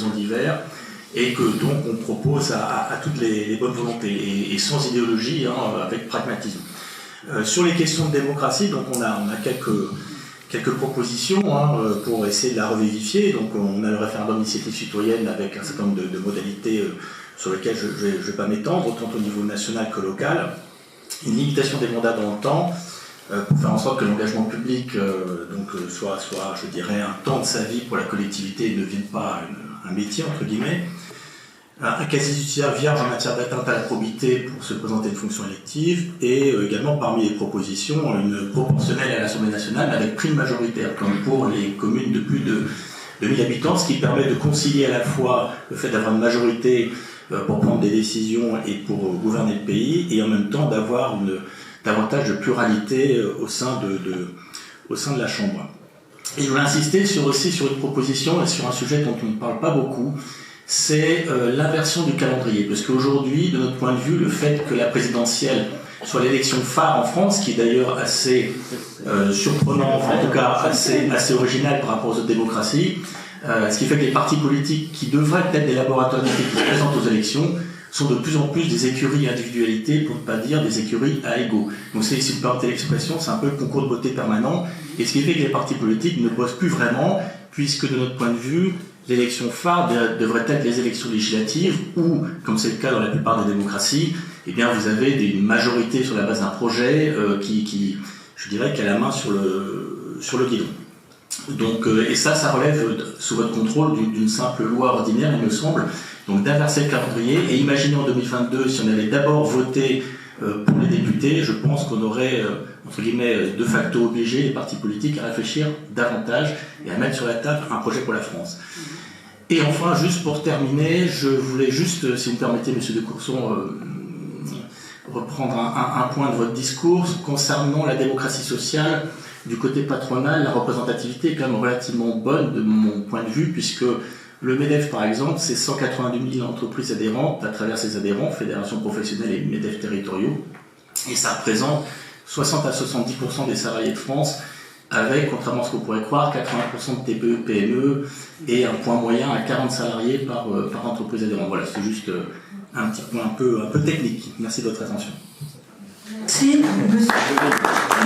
horizons divers, et que donc on propose à toutes les bonnes volontés, et sans idéologie, avec pragmatisme. Sur les questions de démocratie, donc on a quelques propositions pour essayer de la revivifier. Donc on a le référendum d'initiative citoyenne avec un certain nombre de modalités sur lesquelles je ne vais pas m'étendre, autant au niveau national que local. Une limitation des mandats dans le temps, pour faire en sorte que l'engagement public soit, je dirais, un temps de sa vie pour la collectivité et ne devienne pas un métier, entre guillemets. Un casier judiciaire vierge en matière d'atteinte à la probité pour se présenter une fonction élective, et également parmi les propositions, une proportionnelle à l'Assemblée nationale avec prime majoritaire, comme pour les communes de plus de 1000 habitants, ce qui permet de concilier à la fois le fait d'avoir une majorité pour prendre des décisions et pour gouverner le pays, et en même temps d'avoir davantage de pluralité au sein de la Chambre. Et je voulais insister aussi sur une proposition et sur un sujet dont on ne parle pas beaucoup, c'est l'inversion du calendrier. Parce qu'aujourd'hui, de notre point de vue, le fait que la présidentielle soit l'élection phare en France, qui est d'ailleurs assez surprenant, enfin, en tout cas assez original par rapport aux autres démocraties, ce qui fait que les partis politiques qui devraient être des laboratoires d'idées qui se présentent aux élections sont de plus en plus des écuries individualités, pour ne pas dire des écuries à égaux. Donc si vous permettez l'expression, c'est un peu le concours de beauté permanent, et ce qui fait que les partis politiques ne bossent plus vraiment, puisque de notre point de vue, l'élection phare devrait être les élections législatives, où, comme c'est le cas dans la plupart des démocraties, eh bien vous avez une majorité sur la base d'un projet qui, je dirais, qui a la main sur le guidon. Donc, et ça relève sous votre contrôle d'une simple loi ordinaire, il me semble, donc d'inverser le calendrier, et imaginer en 2022, si on avait d'abord voté pour les députés, je pense qu'on aurait, entre guillemets, de facto obligé les partis politiques à réfléchir davantage et à mettre sur la table un projet pour la France. Et enfin, juste pour terminer, je voulais juste, si vous me permettez, Monsieur de Courson, reprendre un point de votre discours concernant la démocratie sociale. Du côté patronal, la représentativité est quand même relativement bonne de mon point de vue, puisque le MEDEF, par exemple, c'est 182 000 entreprises adhérentes à travers ses adhérents, fédérations professionnelles et MEDEF territoriaux, et ça représente 60 à 70% des salariés de France, avec, contrairement à ce qu'on pourrait croire, 80% de TPE, PME, et un point moyen à 40 salariés par entreprise adhérente. Voilà, c'est juste un petit point un peu technique. Merci de votre attention. Merci, monsieur.